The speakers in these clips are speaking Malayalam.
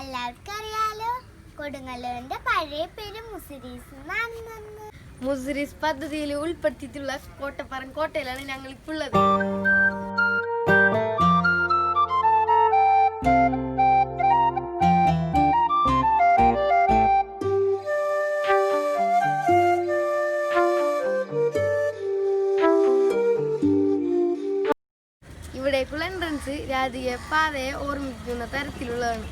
എല്ലാവർക്കും അറിയാലോ, കൊടുങ്ങല്ലൂരിന്റെ പഴയ പേര് മുസിരീസ് എന്നാണെന്ന്. മുസിരീസ് പദ്ധതിയിൽ ഉൾപ്പെടുത്തിയിട്ടുള്ള കോട്ടപ്പുറം കോട്ടയിലാണ് ഞങ്ങൾ ഇപ്പോൾ ഉള്ളത്. ഇവിടേക്കുള്ള എൻട്രൻസ് രാജകീയ പാതയെ ഓർമ്മിക്കുന്ന തരത്തിലുള്ളതാണ്.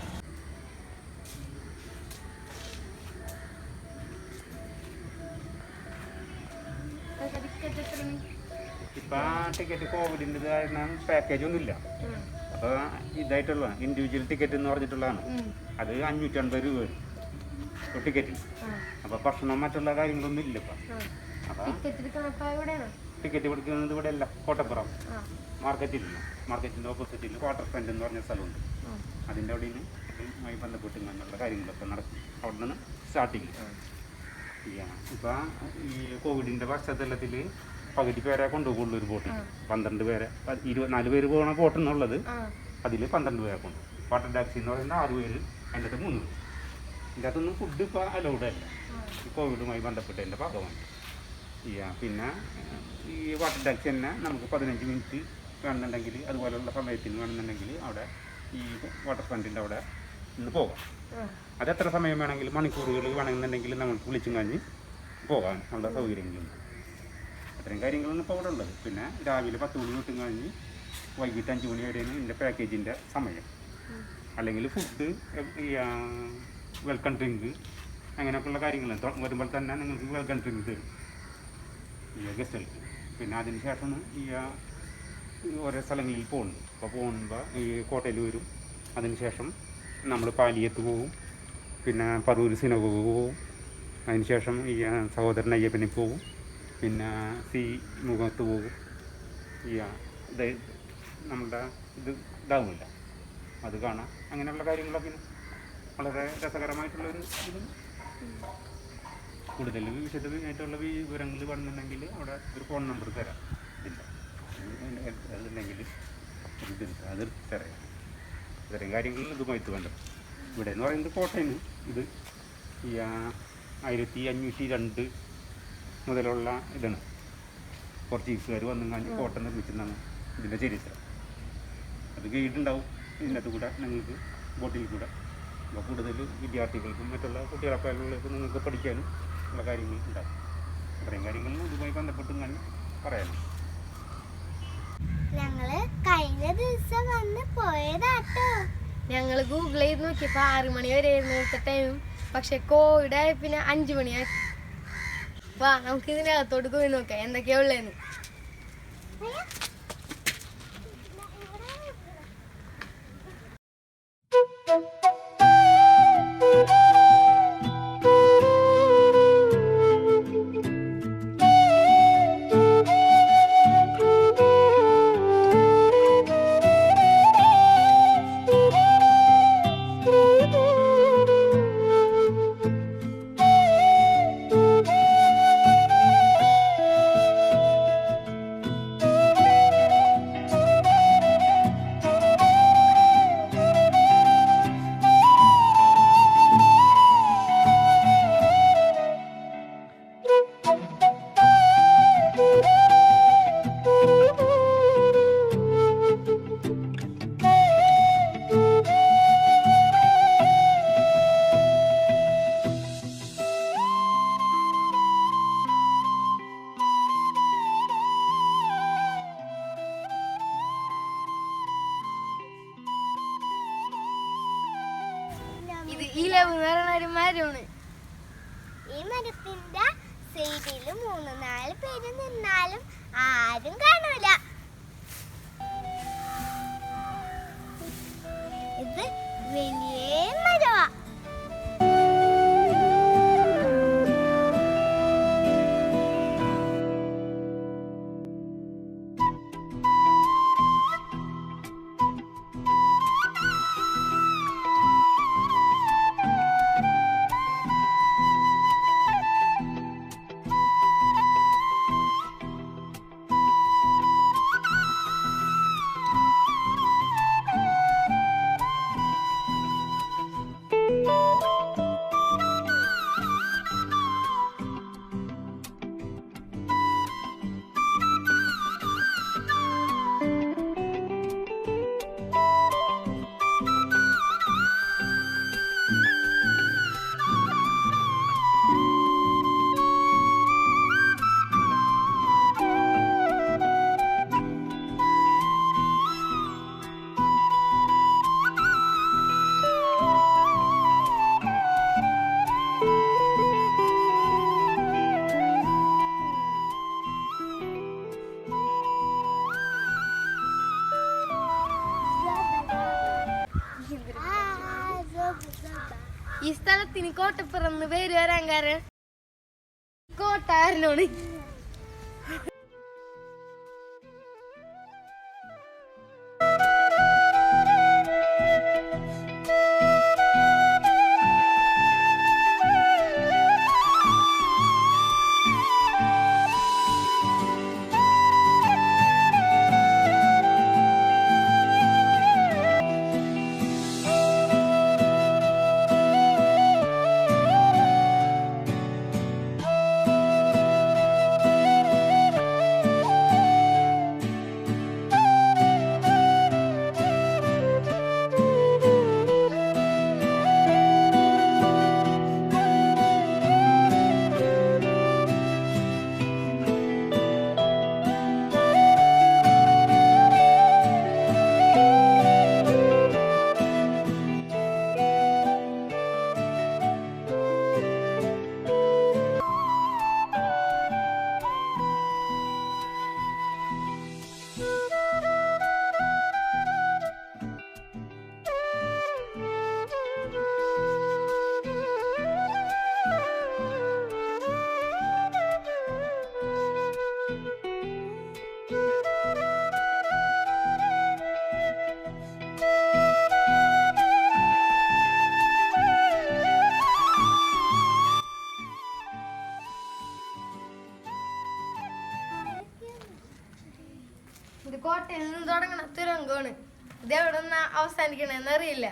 ഇപ്പൊ ടിക്കറ്റ് കോവിഡിന്റെ കാരണം പാക്കേജ് ഒന്നുമില്ല. അപ്പൊ ഇതായിട്ടുള്ള ഇൻഡിവിജ്വൽ ടിക്കറ്റ് എന്ന് പറഞ്ഞിട്ടുള്ളതാണ്. അത് 550 രൂപ ടിക്കറ്റിന്. അപ്പൊ ഭക്ഷണം മറ്റുള്ള കാര്യങ്ങളൊന്നും ഇല്ല ഇപ്പൊ. അപ്പൊ ടിക്കറ്റ് കൊടുക്കുന്നത് ഇവിടെ അല്ല, കോട്ടപ്പുറം മാർക്കറ്റിലില്ല. മാർക്കറ്റിന്റെ ഓപ്പോസിറ്റിൽ വാട്ടർ ഫ്രണ്ട് എന്ന് പറഞ്ഞ സ്ഥലമുണ്ട്. അതിൻ്റെ അവിടെ ഇതുമായി ബന്ധപ്പെട്ട് ഇങ്ങനെയുള്ള കാര്യങ്ങളൊക്കെ നടക്കും. അവിടെ നിന്ന് സ്റ്റാർട്ടിങ്. ഇപ്പം ഈ കോവിഡിൻ്റെ പശ്ചാത്തലത്തിൽ പകുതി പേരെ കൊണ്ടുപോകുള്ളൂ ഒരു ബോട്ടിൽ. 12 പേരെ, 24 പേര് പോകുന്ന ബോട്ട് എന്നുള്ളത് അതിൽ 12 പേരെ കൊണ്ടുപോകും. വാട്ടർ ടാക്സി എന്ന് പറയുന്നത് 6 പേര്, അതിൻ്റെ അകത്ത് 3 പേര്. ഇതിൻ്റെ അകത്തൊന്നും ഫുഡ് ഇപ്പോൾ അലൗഡ് അല്ല, ഈ കോവിഡുമായി ബന്ധപ്പെട്ടതിൻ്റെ ഭാഗമാണ്. പിന്നെ ഈ വാട്ടർ ടാക്സി തന്നെ നമുക്ക് 15 മിനിറ്റ് വേണമെന്നുണ്ടെങ്കിൽ, അതുപോലെയുള്ള സമയത്തിന് വേണമെന്നുണ്ടെങ്കിൽ അവിടെ ഈ വാട്ടർ ഫ്രണ്ടിൻ്റെ അവിടെ നിന്ന് പോകാം. അത് എത്ര സമയം വേണമെങ്കിലും, മണിക്കൂറുകൾ വേണമെന്നുണ്ടെങ്കിൽ നമുക്ക് വിളിച്ചും കഴിഞ്ഞ് പോകാൻ ഉള്ള സൗകര്യങ്ങളുണ്ട്. അത്രയും കാര്യങ്ങളാണ് ഇപ്പോൾ അവിടെ ഉള്ളത്. പിന്നെ രാവിലെ 10 മണി തൊട്ടും കഴിഞ്ഞ് വൈകിട്ട് 5 മണി വരെയാണ് ഇതിൻ്റെ പാക്കേജിൻ്റെ സമയം. അല്ലെങ്കിൽ ഫുഡ്, വെൽക്കം ഡ്രിങ്ക്, അങ്ങനെയൊക്കെയുള്ള കാര്യങ്ങൾ വരുമ്പോൾ തന്നെ നിങ്ങൾക്ക് വെൽക്കം ഡ്രിങ്ക് തരും ഗസ്റ്റുകൾക്ക്. പിന്നെ അതിന് ശേഷം ഓരോ സ്ഥലങ്ങളിൽ പോകുന്നുണ്ട്. അപ്പോൾ പോകുമ്പോൾ ഈ കോട്ടയിൽ വരും. അതിന് ശേഷം നമ്മൾ പാലിയത്ത് പോകും, പിന്നെ പറൂർ സിനഗോഗ് പോകും. അതിന് ശേഷം ഈ സഹോദരൻ അയ്യപ്പനിൽ പോകും, പിന്നെ മുഖത്ത് പോകും. നമ്മുടെ ഇതാവില്ല, അത് കാണാം. അങ്ങനെയുള്ള കാര്യങ്ങളൊക്കെ വളരെ രസകരമായിട്ടുള്ളൊരു ഇതും. കൂടുതൽ വിശദമായിട്ടുള്ള വിവരങ്ങൾ വേണമെന്നുണ്ടെങ്കിൽ അവിടെ ഒരു ഫോൺ നമ്പർ തരാം. ഇല്ല അതുണ്ടെങ്കിൽ അത് തരാം. ഇത്തരം കാര്യങ്ങളിൽ ഇതുമായിട്ട് വേണ്ട. ഇവിടെ എന്ന് പറയുന്നത് കോട്ടയം. ഇത് ഈ 1502 മുതലുള്ള ഇതാണ്. പോർച്ചുഗീസുകാർ വന്നും കഴിഞ്ഞ് കോട്ട നിർമ്മിച്ചതാണ് ഇതിൻ്റെ ചരിത്രം. അത് ഗൈഡ് ഉണ്ടാവും ഇതിനകത്ത് കൂടെ നിങ്ങൾക്ക്, ബോട്ടിൽ കൂടെ. അപ്പോൾ കൂടുതൽ വിദ്യാർത്ഥികൾക്കും മറ്റുള്ള കുട്ടികളൊക്കെ നിങ്ങൾക്ക് പഠിക്കാനും ഉള്ള കാര്യങ്ങൾ ഉണ്ടാവും. അത്രയും കാര്യങ്ങളും ഇതുമായി ബന്ധപ്പെട്ടും ഞാൻ പറയാനും. ഞങ്ങള് കഴിഞ്ഞ ദിവസം വന്ന് പോയതാട്ടോ. ഞങ്ങൾ ഗൂഗിൾ ചെയ്ത് നോക്കിയപ്പോൾ 6 മണി വരെ ആയിരുന്നു ടൈം. പക്ഷെ കോവിഡ് ആയ പിന്നെ 5 മണിയായി. വാ, നമുക്ക് ഇതിനകത്തോട്ട് പോയി നോക്കാം എന്തൊക്കെയാ ഉള്ളതെന്ന്. ഈ മരമാണ്. ഈ മരത്തിന്റെ സൈഡില് 3-4 പേര് നിന്നാലും ആരും കാണൂല. ഇത് വലിയ മരമാ. ഈ സ്ഥലത്തിന് കോട്ടപ്പുറം എന്ന് പേര് വരാൻ കാരണം കോട്ടാരനോട്. ഇത് കോട്ടയിൽ നിന്ന് തുടങ്ങണ തുരങ്കമാണ്. ഇത് എവിടെ നിന്ന് അവസാനിക്കണെന്ന് അറിയില്ല.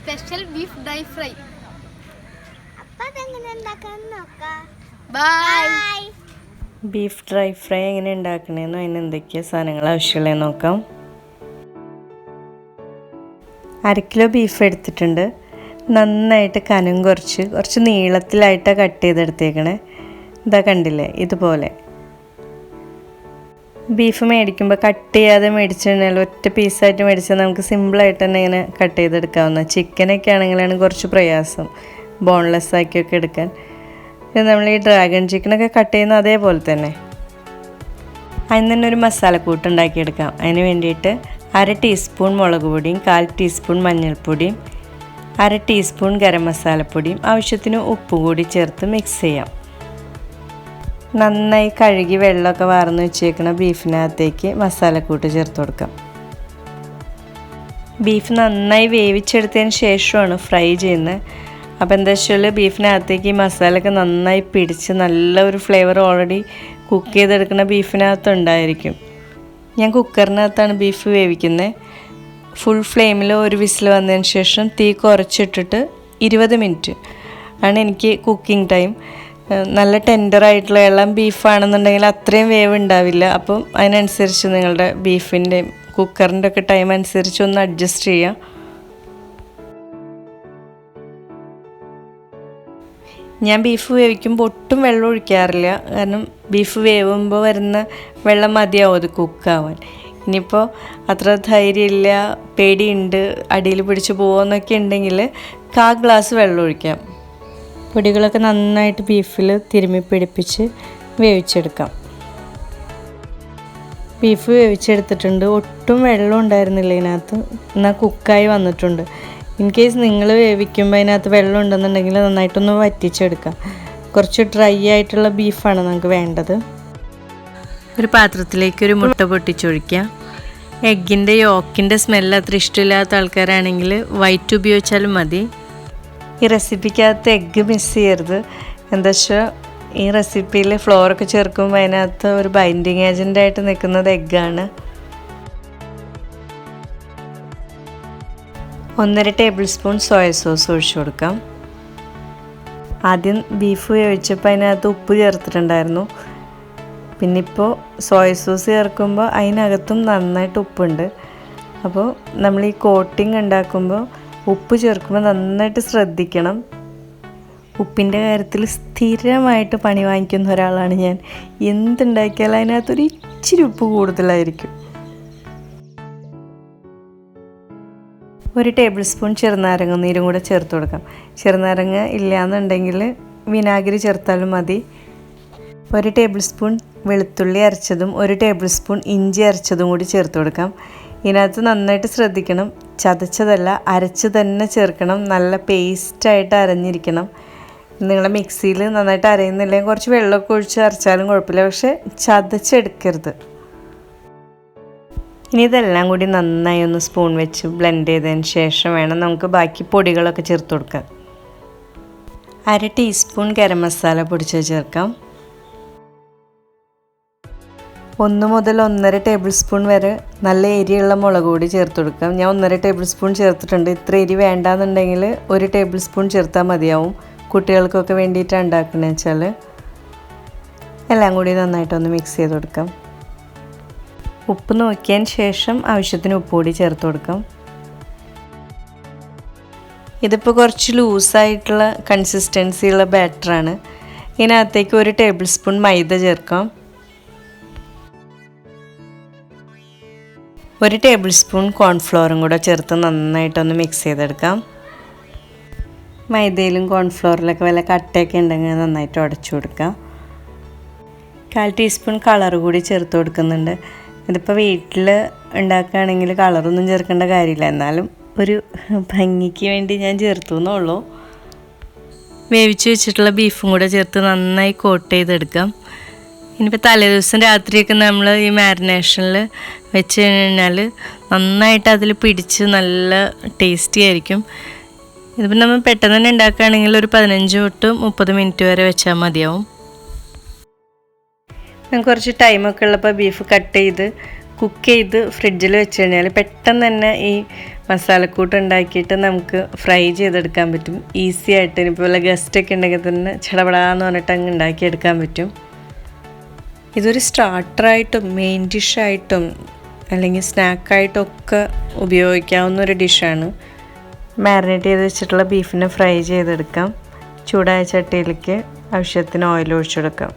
Special beef dry fry. Bye. Beef dry fry എങ്ങനെ ഉണ്ടാക്കണേന്നോ അതിന് എന്തൊക്കെയാണ് സാധനങ്ങൾ ആവശ്യമുള്ളതെന്ന് നോക്കാം. 1/2 കിലോ ബീഫ് എടുത്തിട്ടുണ്ട്. നന്നായിട്ട് കനം കുറച്ച് നീളത്തിലായിട്ടാണ് കട്ട് ചെയ്തെടുത്തേക്കണേ. ഇതാ കണ്ടില്ലേ, ഇതുപോലെ. ബീഫ് മേടിക്കുമ്പോൾ കട്ട് ചെയ്യാതെ മേടിച്ചിട്ടുണ്ടെങ്കിൽ ഒറ്റ പീസായിട്ട് മേടിച്ചാൽ നമുക്ക് സിമ്പിളായിട്ട് തന്നെ ഇങ്ങനെ കട്ട് ചെയ്തെടുക്കാവുന്ന. ചിക്കനൊക്കെ ആണെങ്കിലാണ് കുറച്ച് പ്രയാസം ബോൺലെസ് ആക്കിയൊക്കെ എടുക്കാൻ. ഇത് നമ്മൾ ഈ ഡ്രാഗൺ ചിക്കനൊക്കെ കട്ട് ചെയ്യുന്ന അതേപോലെ തന്നെ. അതിന് തന്നെ ഒരു മസാലക്കൂട്ട് ഉണ്ടാക്കിയെടുക്കാം. അതിന് വേണ്ടിയിട്ട് 1/2 ടീസ്പൂൺ മുളക് പൊടിയും 1/4 ടീസ്പൂൺ മഞ്ഞൾപ്പൊടിയും 1/2 ടീസ്പൂൺ ഗരം മസാലപ്പൊടിയും ആവശ്യത്തിന് ഉപ്പ് കൂടി ചേർത്ത് മിക്സ് ചെയ്യാം. നന്നായി കഴുകി വെള്ളമൊക്കെ വാർന്ന് വെച്ചേക്കണ ബീഫിനകത്തേക്ക് മസാലക്കൂട്ട് ചേർത്ത് കൊടുക്കാം. ബീഫ് നന്നായി വേവിച്ചെടുത്തതിന് ശേഷമാണ് ഫ്രൈ ചെയ്യുന്നത്. അപ്പോൾ എന്താ വെച്ചാൽ ബീഫിനകത്തേക്ക് ഈ മസാലയൊക്കെ നന്നായി പിടിച്ച് നല്ല ഒരു ഫ്ലേവർ ഓൾറെഡി കുക്ക് ചെയ്തെടുക്കുന്ന ബീഫിനകത്തുണ്ടായിരിക്കും. ഞാൻ കുക്കറിനകത്താണ് ബീഫ് വേവിക്കുന്നത്. ഫുൾ ഫ്ലെയിമിൽ ഒരു വിസിൽ വന്നതിന് ശേഷം തീ കുറച്ചിട്ടിട്ട് 20 മിനിറ്റ് ആണ് എനിക്ക് കുക്കിംഗ് ടൈം. നല്ല ടെൻഡറായിട്ടുള്ള ഇളം ബീഫാണെന്നുണ്ടെങ്കിൽ അത്രയും വേവ് ഉണ്ടാവില്ല. അപ്പം അതിനനുസരിച്ച് നിങ്ങളുടെ ബീഫിൻ്റെ കുക്കറിൻ്റെ ഒക്കെ ടൈം അനുസരിച്ച് ഒന്ന് അഡ്ജസ്റ്റ് ചെയ്യാം. ഞാൻ ബീഫ് വേവിക്കുമ്പോൾ ഒട്ടും വെള്ളം ഒഴിക്കാറില്ല. കാരണം ബീഫ് വേവുമ്പോൾ വരുന്ന വെള്ളം മതിയാവും അത് കുക്കാവാൻ. ഇനിയിപ്പോൾ അത്ര ധൈര്യമില്ല, പേടിയുണ്ട്, അടിയിൽ പിടിച്ച് പോകുമെന്നൊക്കെ ഉണ്ടെങ്കിൽ 1/4 ഗ്ലാസ് വെള്ളം ഒഴിക്കാം. പൊടികളൊക്കെ നന്നായിട്ട് ബീഫിൽ തിരുമ്മി പിടിപ്പിച്ച് വേവിച്ചെടുക്കാം. ബീഫ് വേവിച്ചെടുത്തിട്ടുണ്ട്. ഒട്ടും വെള്ളം ഉണ്ടായിരുന്നില്ല ഇതിനകത്ത്, എന്നാൽ കുക്കായി വന്നിട്ടുണ്ട്. ഇൻ കേസ് നിങ്ങൾ വേവിക്കുമ്പോൾ അതിനകത്ത് വെള്ളം ഉണ്ടെന്നുണ്ടെങ്കിൽ നന്നായിട്ടൊന്ന് വറ്റിച്ചെടുക്കാം. കുറച്ച് ഡ്രൈ ആയിട്ടുള്ള ബീഫാണ് നമുക്ക് വേണ്ടത്. ഒരു പാത്രത്തിലേക്ക് ഒരു മുട്ട പൊട്ടിച്ചൊഴിക്കുക. എഗ്ഗിൻ്റെ യോക്കിൻ്റെ സ്മെല്ല് അത്ര ഇഷ്ടമില്ലാത്ത ആൾക്കാരാണെങ്കിൽ വൈറ്റ് ഉപയോഗിച്ചാലും മതി. ഈ റെസിപ്പിക്കകത്ത് എഗ്ഗ് മിസ് ചെയ്യരുത്. എന്താ വെച്ചാൽ ഈ റെസിപ്പിയിൽ ഫ്ലോറൊക്കെ ചേർക്കുമ്പോൾ അതിനകത്ത് ഒരു ബൈൻഡിങ് ഏജൻ്റായിട്ട് നിൽക്കുന്നത് എഗ്ഗാണ്. 1.5 ടേബിൾ സ്പൂൺ സോയ സോസ് ഒഴിച്ചു കൊടുക്കാം. ആദ്യം ബീഫ് വേവിച്ചപ്പോൾ അതിനകത്ത് ഉപ്പ് ചേർത്തിട്ടുണ്ടായിരുന്നു. പിന്നെ ഇപ്പോൾ സോയ സോസ് ചേർക്കുമ്പോൾ അതിനകത്തും നന്നായിട്ട് ഉപ്പുണ്ട്. അപ്പോൾ നമ്മൾ ഈ കോട്ടിങ് ഉണ്ടാക്കുമ്പോൾ ഉപ്പ് ചേർക്കുമ്പോൾ നന്നായിട്ട് ശ്രദ്ധിക്കണം. ഉപ്പിൻ്റെ കാര്യത്തിൽ സ്ഥിരമായിട്ട് പണി വാങ്ങിക്കുന്ന ഒരാളാണ് ഞാൻ. എന്തുണ്ടാക്കിയാലും അതിനകത്തൊരു ഇച്ചിരി ഉപ്പ് കൂടുതലായിരിക്കും. 1 ടേബിൾ സ്പൂൺ ചെറുനാരങ്ങ നീരും കൂടെ ചേർത്ത് കൊടുക്കാം. ചെറുനാരങ്ങ ഇല്ലയെന്നുണ്ടെങ്കിൽ വിനാഗിരി ചേർത്താലും മതി. 1 ടേബിൾ സ്പൂൺ വെളുത്തുള്ളി അരച്ചതും 1 ടേബിൾ സ്പൂൺ ഇഞ്ചി അരച്ചതും കൂടി ചേർത്ത് കൊടുക്കാം. ഇതിനകത്ത് നന്നായിട്ട് ശ്രദ്ധിക്കണം, ചതച്ചതല്ല അരച്ച് തന്നെ ചേർക്കണം. നല്ല പേസ്റ്റായിട്ട് അരഞ്ഞിരിക്കണം. നിങ്ങളെ മിക്സിയിൽ നന്നായിട്ട് അരയുന്നില്ലെങ്കിൽ കുറച്ച് വെള്ളമൊക്കെ ഒഴിച്ച് അരച്ചാലും കുഴപ്പമില്ല, പക്ഷെ ചതച്ചെടുക്കരുത്. ഇനി ഇതെല്ലാം കൂടി നന്നായി ഒന്ന് സ്പൂൺ വെച്ച് ബ്ലെൻഡ് ചെയ്തതിന് ശേഷം വേണം നമുക്ക് ബാക്കി പൊടികളൊക്കെ ചേർത്ത് കൊടുക്കാൻ. 1/2 ടീസ്പൂൺ ഗരം മസാല പൊടിച്ച് ചേർക്കാം. 1 മുതൽ 1.5 ടേബിൾ സ്പൂൺ വരെ നല്ല എരിയുള്ള മുളക് പൊടി ചേർത്ത് കൊടുക്കാം. ഞാൻ 1.5 ടേബിൾ സ്പൂൺ ചേർത്തിട്ടുണ്ട്. ഇത്ര എരി വേണ്ടാന്നുണ്ടെങ്കിൽ 1 ടേബിൾ സ്പൂൺ ചേർത്താൽ മതിയാവും. കുട്ടികൾക്കൊക്കെ വേണ്ടിയിട്ടാണ് ഉണ്ടാക്കുന്നത് വെച്ചാൽ. എല്ലാം കൂടി നന്നായിട്ടൊന്ന് മിക്സ് ചെയ്ത് കൊടുക്കാം. ഉപ്പ് നോക്കിയതിന് ശേഷം ആവശ്യത്തിന് ഉപ്പ് കൂടി ചേർത്ത് കൊടുക്കാം. ഇതിപ്പോൾ കുറച്ച് ലൂസായിട്ടുള്ള കൺസിസ്റ്റൻസിയുള്ള ബാറ്ററാണ്. ഇതിനകത്തേക്ക് 1 ടേബിൾ സ്പൂൺ മൈദ ചേർക്കാം. 1 ടേബിൾ സ്പൂൺ കോൺഫ്ലോറും കൂടെ ചേർത്ത് നന്നായിട്ടൊന്ന് മിക്സ് ചെയ്തെടുക്കാം. മൈദയിലും കോൺഫ്ലോറിലൊക്കെ വല്ല കട്ടയൊക്കെ ഉണ്ടെങ്കിൽ നന്നായിട്ട് ഉടച്ചു കൊടുക്കാം. 1/4 ടീസ്പൂൺ കളർ കൂടി ചേർത്ത് കൊടുക്കുന്നുണ്ട്. ഇതിപ്പോൾ വീട്ടിൽ ഉണ്ടാക്കുകയാണെങ്കിൽ കളറൊന്നും ചേർക്കേണ്ട കാര്യമില്ല, എന്നാലും ഒരു ഭംഗിക്ക് വേണ്ടി ഞാൻ ചേർത്തു എന്നുള്ളൂ. വേവിച്ച് വെച്ചിട്ടുള്ള ബീഫും കൂടെ ചേർത്ത് നന്നായി കോട്ട് ചെയ്തെടുക്കാം. ഇനിയിപ്പോൾ തലേദിവസം രാത്രിയൊക്കെ നമ്മൾ ഈ മാരിനേഷനിൽ വെച്ച് കഴിഞ്ഞാൽ നന്നായിട്ട് അതിൽ പിടിച്ച് നല്ല ടേസ്റ്റി ആയിരിക്കും. ഇതിപ്പോൾ നമ്മൾ പെട്ടെന്ന് തന്നെ ഉണ്ടാക്കുകയാണെങ്കിൽ ഒരു 15 തൊട്ട് 30 മിനിറ്റ് വരെ വെച്ചാൽ മതിയാവും. ഞാൻ കുറച്ച് ടൈമൊക്കെ ഉള്ളപ്പോൾ ബീഫ് കട്ട് ചെയ്ത് കുക്ക് ചെയ്ത് ഫ്രിഡ്ജിൽ വെച്ച് കഴിഞ്ഞാൽ പെട്ടെന്ന് തന്നെ ഈ മസാലക്കൂട്ട് ഉണ്ടാക്കിയിട്ട് നമുക്ക് ഫ്രൈ ചെയ്തെടുക്കാൻ പറ്റും ഈസി ആയിട്ട്. ഇനിയിപ്പോൾ വല്ല ഗസ്റ്റൊക്കെ ഉണ്ടെങ്കിൽ തന്നെ ചടപടാന്ന് പറഞ്ഞിട്ട് അങ്ങ് ഉണ്ടാക്കിയെടുക്കാൻ പറ്റും. ഇതൊരു സ്റ്റാർട്ടറായിട്ടും മെയിൻ ഡിഷായിട്ടും അല്ലെങ്കിൽ സ്നാക്കായിട്ടൊക്കെ ഉപയോഗിക്കാവുന്ന ഒരു ഡിഷാണ്. മാരിനേറ്റ് ചെയ്ത് വെച്ചിട്ടുള്ള ബീഫിനെ ഫ്രൈ ചെയ്തെടുക്കാം. ചൂടായ ചട്ടിയിലേക്ക് ആവശ്യത്തിന് ഓയിൽ ഒഴിച്ചെടുക്കാം.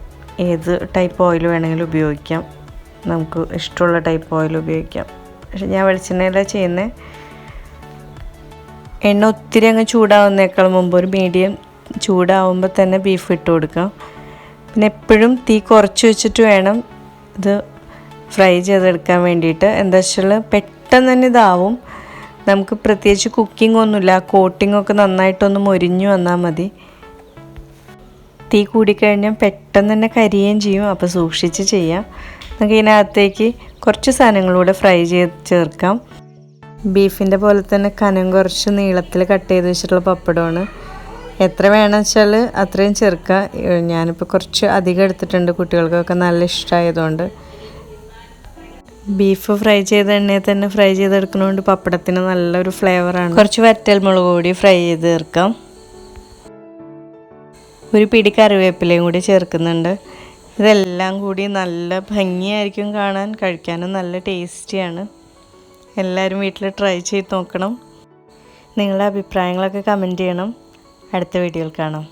ഏത് ടൈപ്പ് ഓയിൽ വേണമെങ്കിലും ഉപയോഗിക്കാം, നമുക്ക് ഇഷ്ടമുള്ള ടൈപ്പ് ഓയിൽ ഉപയോഗിക്കാം. പക്ഷെ ഞാൻ വെളിച്ചെണ്ണയിലാണ് ചെയ്യുന്നത്. എണ്ണ ഒത്തിരി അങ്ങ് ചൂടാവുന്നേക്കാൾ മുമ്പ് ഒരു മീഡിയം ചൂടാവുമ്പോൾ തന്നെ ബീഫ് ഇട്ട് കൊടുക്കാം. പിന്നെ എപ്പോഴും തീ കുറച്ച് വെച്ചിട്ട് വേണം ഇത് ഫ്രൈ ചെയ്തെടുക്കാൻ വേണ്ടിയിട്ട്. എന്താ വെച്ചാൽ പെട്ടെന്ന് തന്നെ ഇതാവും. നമുക്ക് പ്രത്യേകിച്ച് കുക്കിംഗ് ഒന്നുമില്ല, കോട്ടിങ്ങൊക്കെ നന്നായിട്ടൊന്ന് മൊരിഞ്ഞു വന്നാൽ മതി. തീ കൂടിക്കഴിഞ്ഞാൽ പെട്ടെന്ന് തന്നെ കരിയുകയും ചെയ്യും, അപ്പോൾ സൂക്ഷിച്ച് ചെയ്യാം. നമുക്ക് ഇതിനകത്തേക്ക് കുറച്ച് സാധനങ്ങളൂടെ ഫ്രൈ ചെയ്ത് ചേർക്കാം. ബീഫിൻ്റെ പോലെ തന്നെ കനം കുറച്ച് നീളത്തിൽ കട്ട് ചെയ്ത് വെച്ചിട്ടുള്ള പപ്പടമാണ്. എത്ര വേണമെന്ന് വെച്ചാൽ അത്രയും ചേർക്കുക. ഞാനിപ്പോൾ കുറച്ച് അധികം എടുത്തിട്ടുണ്ട്, കുട്ടികൾക്കൊക്കെ നല്ല ഇഷ്ടമായതുകൊണ്ട്. ബീഫ് ഫ്രൈ ചെയ്ത എണ്ണയിൽ തന്നെ ഫ്രൈ ചെയ്തെടുക്കുന്നതുകൊണ്ട് പപ്പടത്തിന് നല്ലൊരു ഫ്ലേവറാണ്. കുറച്ച് വറ്റൽ മുളക് കൂടി ഫ്രൈ ചെയ്ത് ചേർക്കാം. ഒരു പിടി കറിവേപ്പിലയും കൂടി ചേർക്കുന്നുണ്ട്. ഇതെല്ലാം കൂടി നല്ല ഭംഗിയായിരിക്കും കാണാൻ, കഴിക്കാനും നല്ല ടേസ്റ്റിയാണ്. എല്ലാവരും വീട്ടിൽ ട്രൈ ചെയ്ത് നോക്കണം. നിങ്ങളുടെ അഭിപ്രായങ്ങളൊക്കെ കമൻറ്റ് ചെയ്യണം. അടുത്ത വീഡിയോയിൽ കാണാം.